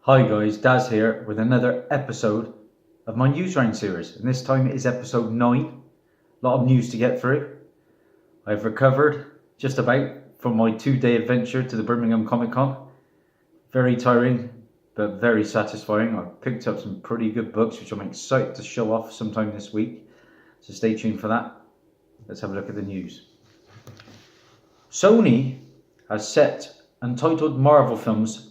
Hi guys, Daz here with another episode of my Newsround series, and this time it is episode 9. A lot of news to get through. I've recovered just about from my 2-day adventure to the Birmingham Comic Con. Very tiring, but very satisfying. I've picked up some pretty good books, which I'm excited to show off sometime this week. So stay tuned for that. Let's have a look at the news. Sony has set untitled Marvel films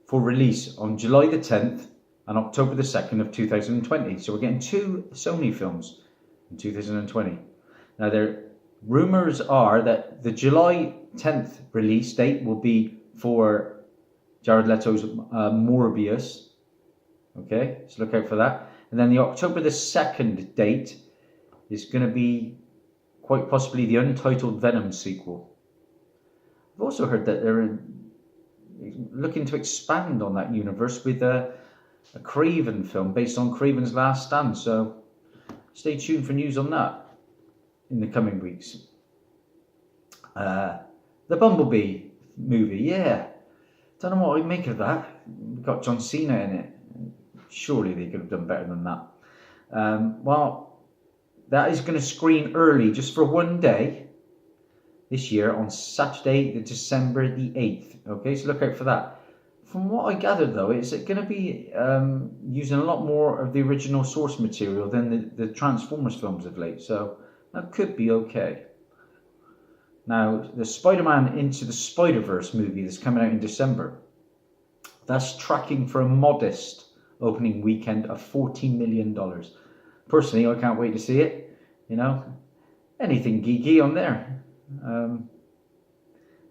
for release on July the 10th and October the 2nd of 2020. So we're getting 2 Sony films in 2020. Now, the rumours are that the July 10th release date will be for Jared Leto's Morbius. Okay, so look out for that. And then the October the 2nd date is going to be quite possibly the untitled Venom sequel. I've also heard that they're looking to expand on that universe with a Craven film based on Craven's Last Stand. So stay tuned for news on that in the coming weeks. The Bumblebee movie, yeah. Don't know what I make of that. We've got John Cena in it. Surely they could have done better than that. Well, that is going to screen early just for one day this year on Saturday, December the 8th. Okay, so look out for that. From what I gathered, though, it's going to be using a lot more of the original source material than the Transformers films of late. So that could be okay. Now, the Spider-Man Into the Spider-Verse movie that's coming out in December, that's tracking for a modest opening weekend of $14 million. Personally, I can't wait to see it. You know, anything geeky on there.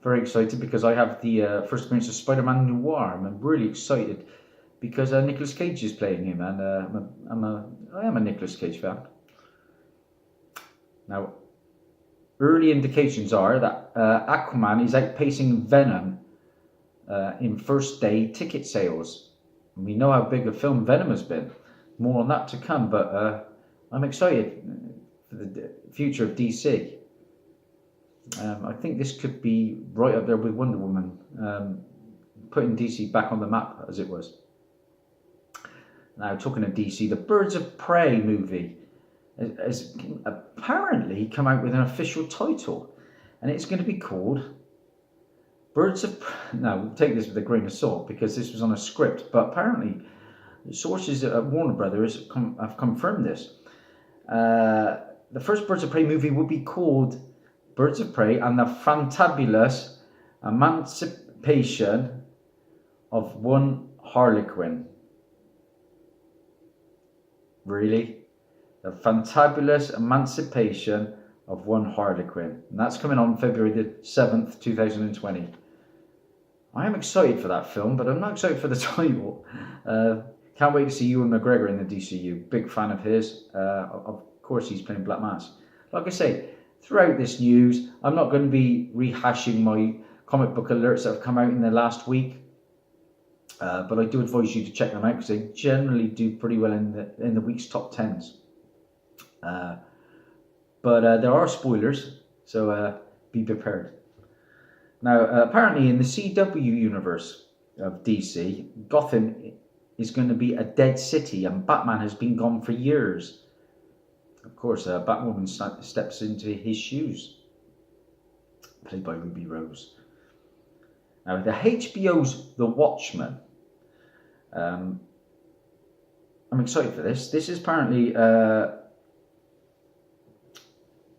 Very excited because I have the first appearance of Spider-Man Noir. I'm really excited because Nicolas Cage is playing him, and I am a Nicolas Cage fan. Now, early indications are that Aquaman is outpacing Venom in first day ticket sales. And we know how big a film Venom has been. More on that to come, but I'm excited for the future of DC. I think this could be right up there with Wonder Woman, putting DC back on the map as it was. Now, talking of DC, the Birds of Prey movie has apparently come out with an official title, and it's going to be called Birds of Prey. Now, take this with a grain of salt because this was on a script, but apparently sources at Warner Brothers have confirmed this. The first Birds of Prey movie will be called Birds of Prey and the Fantabulous Emancipation of One Harlequin. Really? The Fantabulous Emancipation of One Harlequin. And that's coming on February the 7th, 2020. I am excited for that film, but I'm not excited for the title. Can't wait to see Ewan McGregor in the DCU. Big fan of his. Of course, he's playing Black Mask. Like I say, throughout this news, I'm not going to be rehashing my comic book alerts that have come out in the last week, but I do advise you to check them out because they generally do pretty well in the week's top 10s. But there are spoilers, so be prepared. Now, apparently in the CW universe of DC, Gotham is going to be a dead city, and Batman has been gone for years. Of course, Batwoman steps into his shoes, played by Ruby Rose. Now, the HBO's The Watchmen. I'm excited for this. This is apparently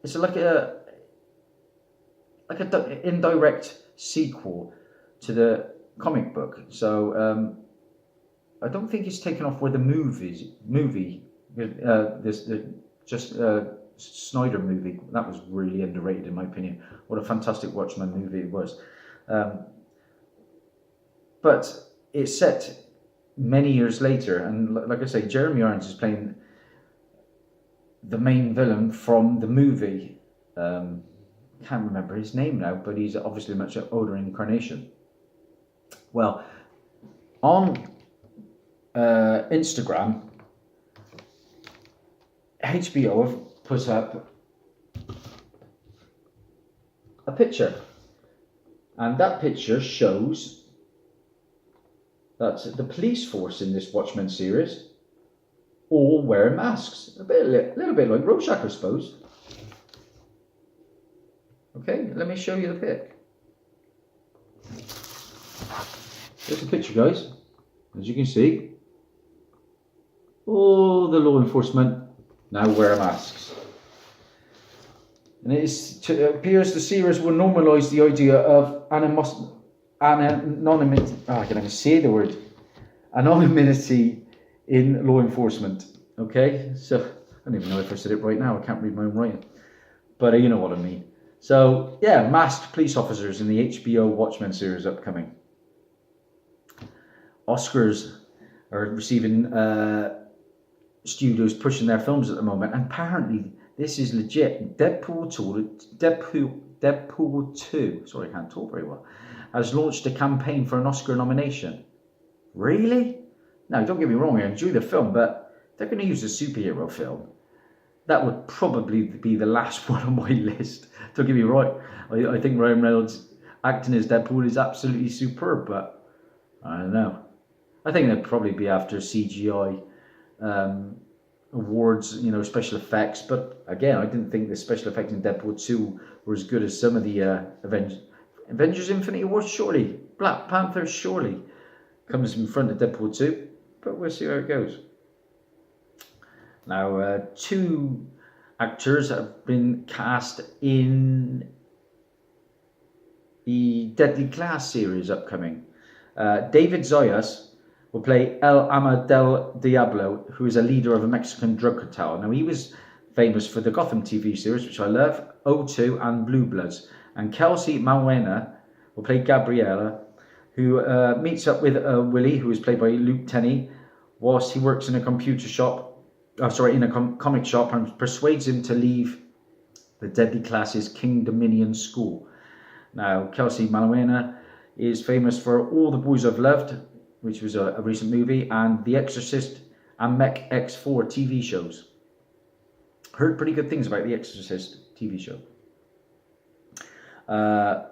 it's like an indirect sequel to the comic book. So I don't think it's taken off where the movie. Snyder movie, that was really underrated in my opinion. What a fantastic Watchmen movie it was. But it's set many years later, and like I say, Jeremy Irons is playing the main villain from the movie. Can't remember his name now, but he's obviously a much older incarnation. Well, on Instagram, HBO have put up a picture, and that picture shows that's the police force in this Watchmen series, all wearing masks. A little bit like Rorschach, I suppose. Okay, let me show you the pic. There's a picture, guys. As you can see, all the law enforcement now wear masks. And it appears the series will normalise the idea of anonymity. I can even say the word anonymity in law enforcement. Okay, so I don't even know if I said it right now. I can't read my own writing, but you know what I mean. So yeah, masked police officers in the HBO Watchmen series upcoming. Oscars are receiving studios pushing their films at the moment, and apparently this is legit. Deadpool 2, sorry, I can't talk very well, has launched a campaign for an Oscar nomination. Really? Now, don't get me wrong, I enjoy the film, but they're going to use a superhero film. That would probably be the last one on my list. Don't get me right. I think Ryan Reynolds acting as Deadpool is absolutely superb, but I don't know. I think they'd probably be after CGI awards, you know, special effects. But again, I didn't think the special effects in Deadpool 2 were as good as some of the Avengers Infinity War. Surely Black Panther surely comes in front of Deadpool 2, but we'll see how it goes. Now, 2 actors have been cast in the Deadly Class series upcoming. David Zayas will play El Ama del Diablo, who is a leader of a Mexican drug cartel. Now, he was famous for the Gotham TV series, which I love, O2 and Blue Bloods. And Kelsey Malwena will play Gabriela, who meets up with Willie, who is played by Luke Tenney, whilst he works in a comic shop, and persuades him to leave the Deadly Class's King Dominion school. Now, Kelsey Malwena is famous for All the Boys I've Loved, which was a recent movie, and The Exorcist and Mech X4 TV shows. Heard pretty good things about The Exorcist TV show. A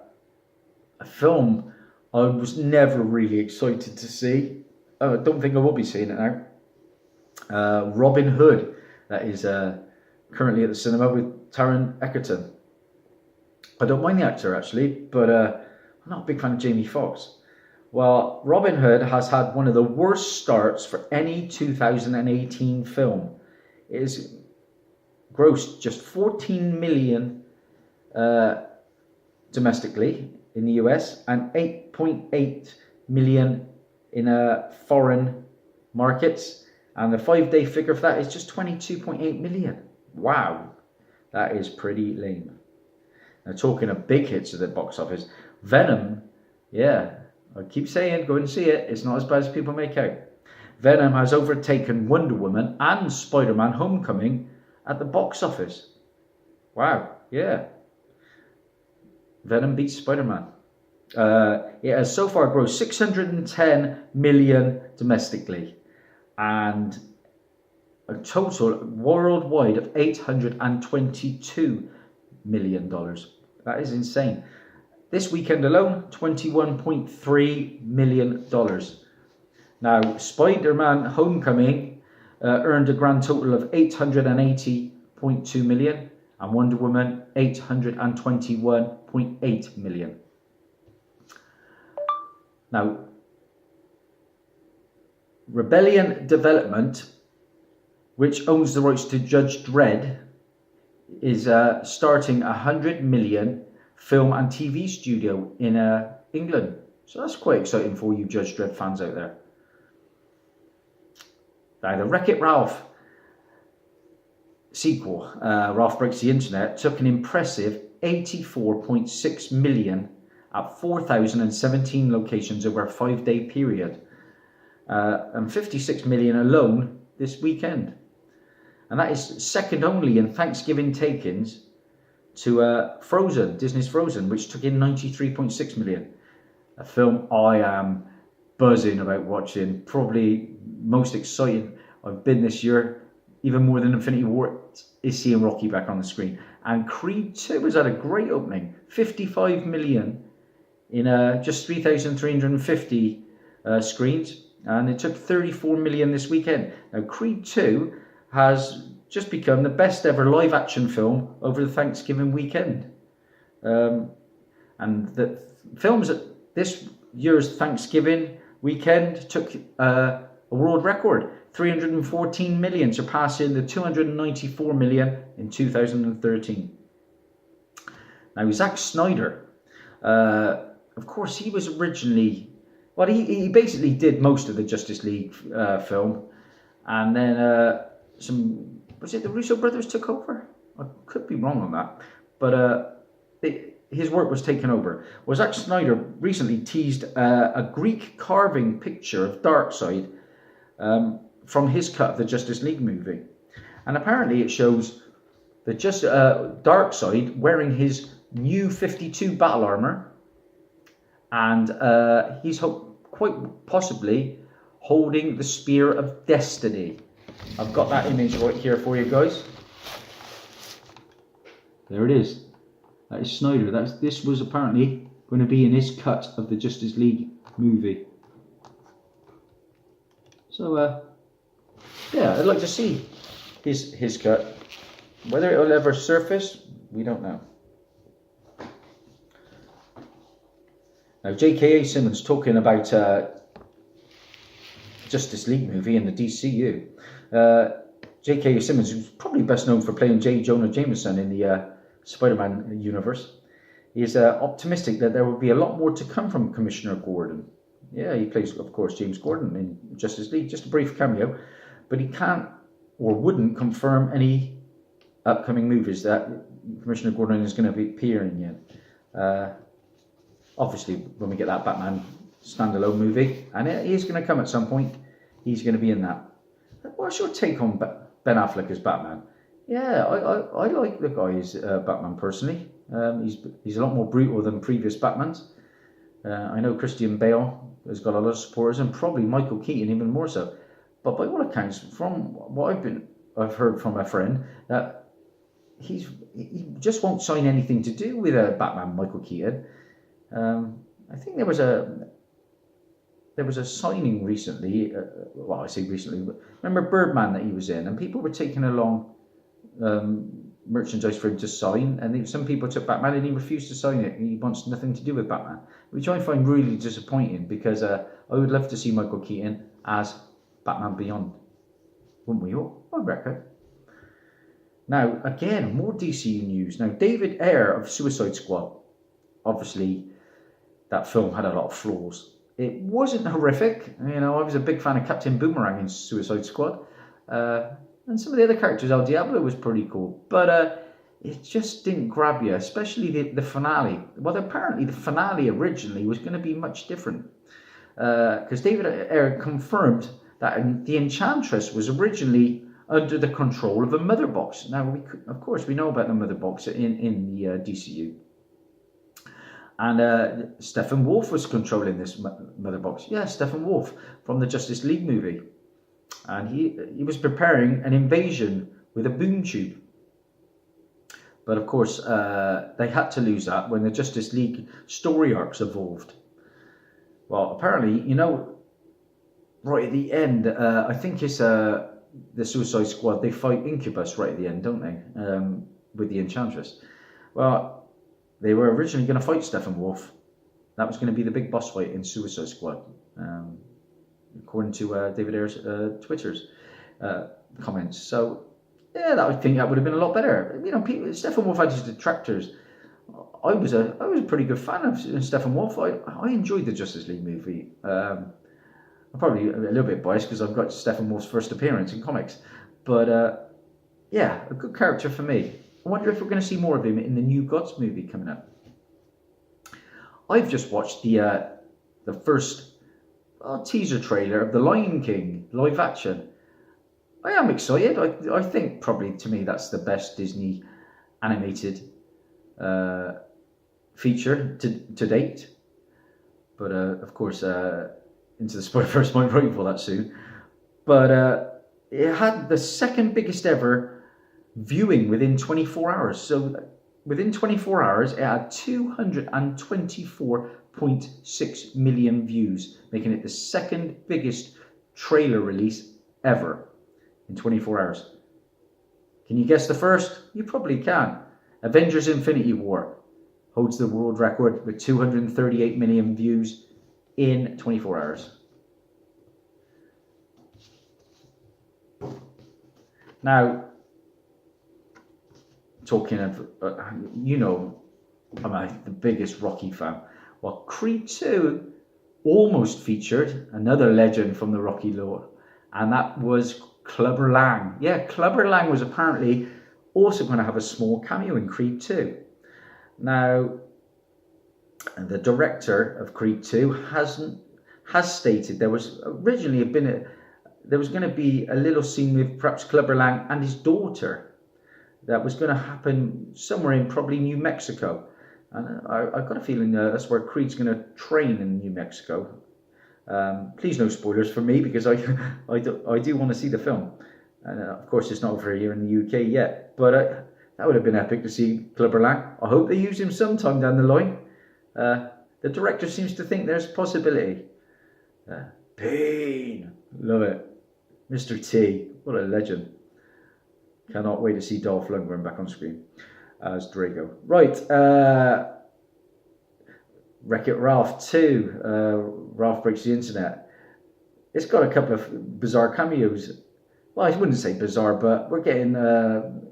film I was never really excited to see. I don't think I will be seeing it now. Robin Hood, that is currently at the cinema with Taron Egerton. I don't mind the actor actually, but I'm not a big fan of Jamie Foxx. Well, Robin Hood has had one of the worst starts for any 2018 film. It has grossed just 14 million domestically in the US and 8.8 million in foreign markets. And the 5-day figure for that is just 22.8 million. Wow, that is pretty lame. Now, talking of big hits at the box office, Venom, yeah, I keep saying, go and see it. It's not as bad as people make out. Venom has overtaken Wonder Woman and Spider-Man Homecoming at the box office. Wow, yeah. Venom beats Spider-Man. It has so far grossed 610 million domestically and a total worldwide of $822 million. That is insane. This weekend alone, $21.3 million. Now, Spider-Man Homecoming earned a grand total of $880.2 million and Wonder Woman $821.8 million. Now, Rebellion Development, which owns the rights to Judge Dredd, is starting a $100 million film and TV studio in England. So that's quite exciting for you Judge Dredd fans out there. Now, the Wreck-It Ralph sequel, Ralph Breaks the Internet, took an impressive 84.6 million at 4,017 locations over a 5-day period, and 56 million alone this weekend. And that is second only in Thanksgiving takings to Frozen, Disney's Frozen, which took in 93.6 million. A film I am buzzing about watching, probably most excited I've been this year, even more than Infinity War, is seeing Rocky back on the screen. And Creed 2 has had a great opening, 55 million in just 3,350 screens, and it took 34 million this weekend. Now, Creed 2 has just become the best ever live action film over the Thanksgiving weekend. And the films at this year's Thanksgiving weekend took a world record, 314 million, surpassing the 294 million in 2013. Now, Zack Snyder, of course, he was originally, well, he basically did most of the Justice League film, and then was it the Russo brothers took over? I could be wrong on that, but his work was taken over. Well, Zack Snyder recently teased a Greek carving picture of Darkseid from his cut of the Justice League movie, and apparently it shows the Darkseid wearing his new 52 battle armor, and he's quite possibly holding the Spear of Destiny. I've got that image right here for you guys. There it is. That is Snyder. This was apparently going to be in his cut of the Justice League movie. So yeah, I'd like to see his cut. Whether it'll ever surface, we don't know. Now, J.K.A. Simmons talking about Justice League movie in the DCU. J.K.A. Simmons, who's probably best known for playing J. Jonah Jameson in the Spider-Man universe, is optimistic that there will be a lot more to come from Commissioner Gordon. Yeah, he plays, of course, James Gordon in Justice League, just a brief cameo, but he can't or wouldn't confirm any upcoming movies that Commissioner Gordon is going to be appearing in. Obviously, when we get that Batman standalone movie, and it is going to come at some point, he's going to be in that. What's your take on Ben Affleck as Batman? Yeah, I like the guy as Batman personally. He's a lot more brutal than previous Batmans. I know Christian Bale has got a lot of supporters, and probably Michael Keaton even more so. But by all accounts, from what I've heard from a friend, that he just won't sign anything to do with Batman Michael Keaton. I think there was a signing recently. Well, I say recently, but remember Birdman that he was in, and people were taking along merchandise for him to sign, and some people took Batman and he refused to sign it. He wants nothing to do with Batman, which I find really disappointing, because I would love to see Michael Keaton as Batman Beyond, wouldn't we all? I reckon. Now, again, more DCU news. Now, David Ayer of Suicide Squad, obviously that film had a lot of flaws. It wasn't horrific. You know, I was a big fan of Captain Boomerang in Suicide Squad. And some of the other characters, El Diablo was pretty cool. But it just didn't grab you, especially the finale. Well, apparently the finale originally was going to be much different. Because David Ayer confirmed that the Enchantress was originally under the control of a mother box. Now, of course, we know about the mother box in the DCU. And Steppenwolf was controlling this mother box. Yeah, Steppenwolf from the Justice League movie. And he was preparing an invasion with a boom tube. But of course, they had to lose that when the Justice League story arcs evolved. Well, apparently, you know, right at the end, I think it's the Suicide Squad, they fight Incubus right at the end, don't they? With the Enchantress. Well, they were originally going to fight Steppenwolf. That was going to be the big boss fight in Suicide Squad, according to David Ayer's Twitter's comments. So, yeah, I think that would have been a lot better. You know, Steppenwolf had his detractors. I was a pretty good fan of Steppenwolf. I enjoyed the Justice League movie. I'm probably a little bit biased because I've got Steppenwolf's first appearance in comics. But, yeah, a good character for me. I wonder if we're going to see more of him in the New Gods movie coming up. I've just watched the first teaser trailer of The Lion King live action. I am excited. I think probably to me that's the best Disney animated feature to date. But of course, Into the Spider-Verse might rival that soon. But it had the second biggest ever viewing within 24 hours. So within 24 hours, it had 8.6 million views, making it the second biggest trailer release ever in 24 hours. Can you guess the first? You probably can. Avengers Infinity War holds the world record with 238 million views in 24 hours. Now, talking of, I'm the biggest Rocky fan. Well, Creed 2 almost featured another legend from the Rocky lore, and that was Clubber Lang. Yeah, Clubber Lang was apparently also going to have a small cameo in Creed 2. Now, the director of Creed 2 has stated there was originally there was going to be a little scene with perhaps Clubber Lang and his daughter that was going to happen somewhere in probably New Mexico. And I've got a feeling that's where Creed's going to train in New Mexico. Please no spoilers for me, because I do want to see the film. And of course it's not over here in the UK yet, but that would have been epic to see Clubber Lang. I hope they use him sometime down the line. The director seems to think there's a possibility. Pain, love it. Mr. T, what a legend. Cannot wait to see Dolph Lundgren back on screen as Drago. Right, Wreck-It Ralph 2, Ralph Breaks the Internet. It's got a couple of bizarre cameos. Well, I wouldn't say bizarre, but we're getting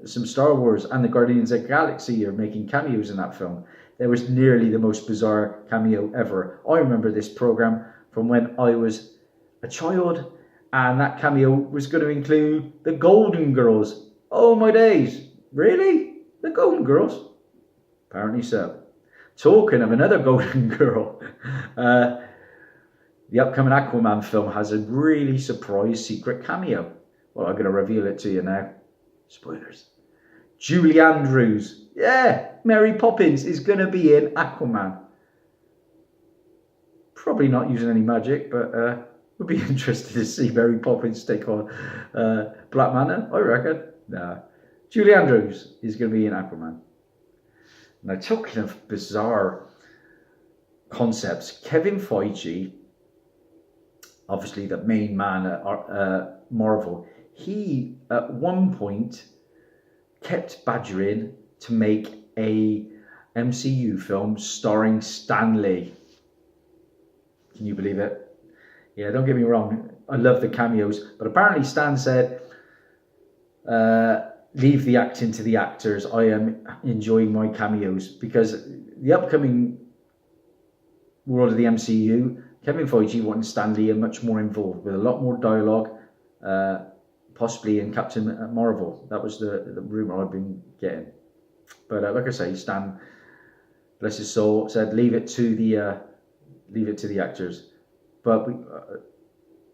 some Star Wars, and the Guardians of the Galaxy are making cameos in that film. There was nearly the most bizarre cameo ever. I remember this program from when I was a child, and that cameo was going to include the Golden Girls. Oh my days, really? The Golden Girls? Apparently so. Talking of another Golden Girl, the upcoming Aquaman film has a really surprise secret cameo. Well, I'm going to reveal it to you now. Spoilers. Julie Andrews. Yeah, Mary Poppins is going to be in Aquaman. Probably not using any magic, but would be interested to see Mary Poppins take on Black Manta, I reckon. Nah. Julie Andrews is going to be in Aquaman. Now, talking of bizarre concepts, Kevin Feige, obviously the main man at Marvel, he at one point kept badgering to make a MCU film starring Stan Lee. Can you believe it? Yeah, don't get me wrong, I love the cameos, but apparently Stan said, leave the acting to the actors. I am enjoying my cameos, because the upcoming world of the MCU, Kevin Feige wanted Stan Lee much more involved with a lot more dialogue, possibly in Captain Marvel. That was the rumor I've been getting. But like I say, Stan, bless his soul, said leave it to the actors. But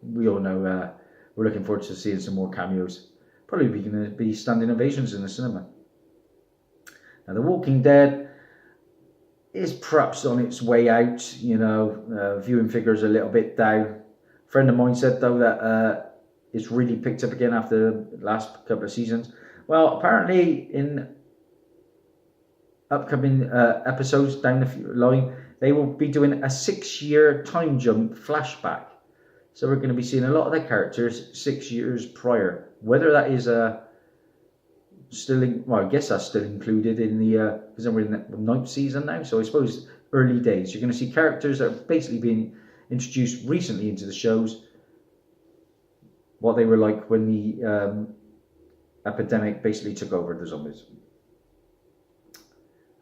we all know we're looking forward to seeing some more cameos. Probably going to be standing ovations in the cinema. Now, The Walking Dead is perhaps on its way out. Viewing figures a little bit down. A friend of mine said though that it's really picked up again after the last couple of seasons. Well, apparently in upcoming episodes down the line, they will be doing a 6-year time jump flashback. So we're going to be seeing a lot of the characters 6 years prior. Whether that is I guess that's still included in the, because we're in the 9th season now, so I suppose early days. You're going to see characters that are basically being introduced recently into the shows, what they were like when the epidemic basically took over the zombies.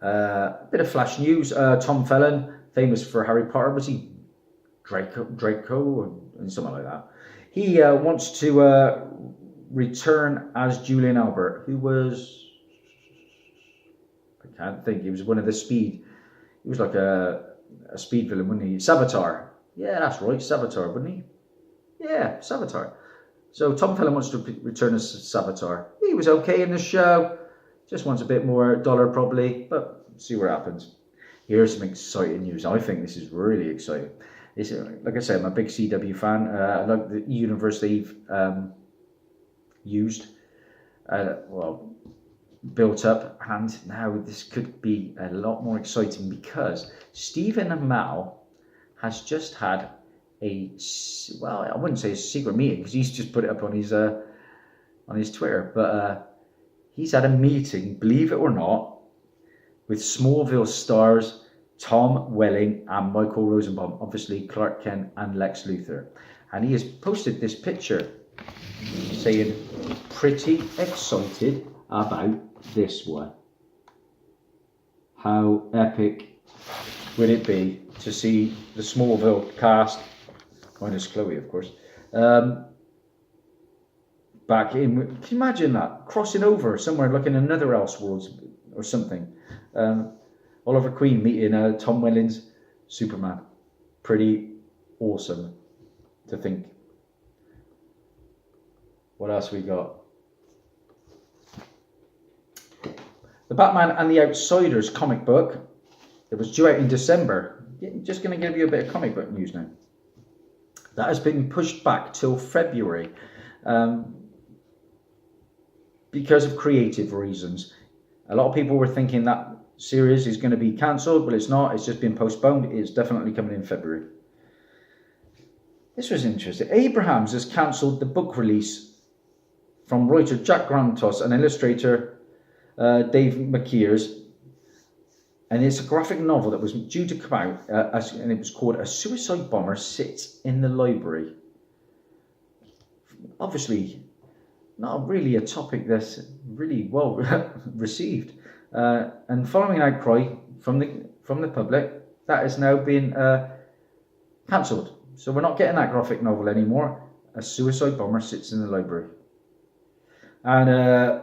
A bit of flash news. Tom Felton, famous for Harry Potter, was he Draco or something like that? He wants to return as Julian Albert, who was, I can't think, he was one of the Speed. He was like a Speed villain, wasn't he? Savitar. Yeah, that's right, Savitar, wasn't he? Yeah, Savitar. So Tom Felton wants to return as Savitar. He was okay in the show. Just wants a bit more dollar probably, but see what happens. Here's some exciting news. I think this is really exciting. This, like I said, I'm a big CW fan. I like the universe they've used, built up, and now this could be a lot more exciting because Stephen Amell has just had well, I wouldn't say a secret meeting because he's just put it up on his Twitter, but he's had a meeting, believe it or not, with Smallville stars Tom Welling and Michael Rosenbaum, obviously Clark Kent and Lex Luthor. And he has posted this picture saying, pretty excited about this one. How epic would it be to see the Smallville cast, minus Chloe of course, back in? Can you imagine that? Crossing over somewhere like in another Elseworlds or something. Oliver Queen meeting Tom Welling's Superman. Pretty awesome to think. What else we got? The Batman and the Outsiders comic book. It was due out in December. Just going to give you a bit of comic book news now. That has been pushed back till February because of creative reasons. A lot of people were thinking that series is going to be cancelled, but it's not. It's just been postponed. It's definitely coming in February. This was interesting. Abrams has cancelled the book release from writer Jack Grantos and illustrator Dave McKeers. And it's a graphic novel that was due to come out, and it was called A Suicide Bomber Sits in the Library. Obviously, not really a topic that's really well received. And following an outcry from the public, that has now been cancelled. So we're not getting that graphic novel anymore. A Suicide Bomber Sits in the Library. And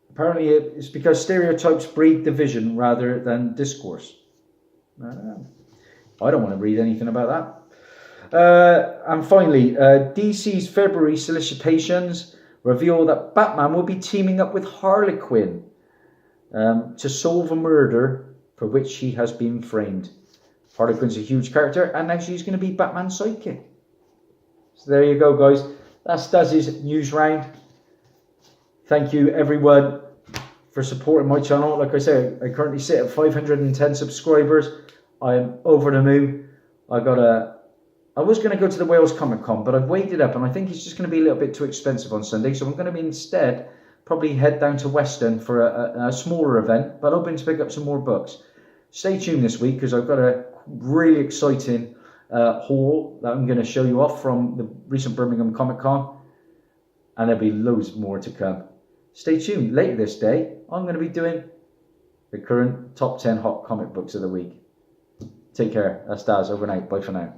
apparently it's because stereotypes breed division rather than discourse. I don't want to read anything about that. And finally, DC's February solicitations reveal that Batman will be teaming up with Harley Quinn to solve a murder for which he has been framed. Harley Quinn's a huge character, and now she's going to be Batman's sidekick. So there you go, guys. That's Dazzie's news round. Thank you, everyone, for supporting my channel. Like I say, I currently sit at 510 subscribers. I am over the moon. I was going to go to the Wales Comic Con, but I've weighed it up, and I think it's just going to be a little bit too expensive on Sunday. So I'm going to be instead probably head down to Weston for a smaller event, but hoping to pick up some more books. Stay tuned this week because I've got a really exciting haul that I'm going to show you off from the recent Birmingham Comic Con, and there'll be loads more to come. Stay tuned. Later this day, I'm going to be doing the current top 10 hot comic books of the week. Take care. That's Daz. Over and out. Bye for now.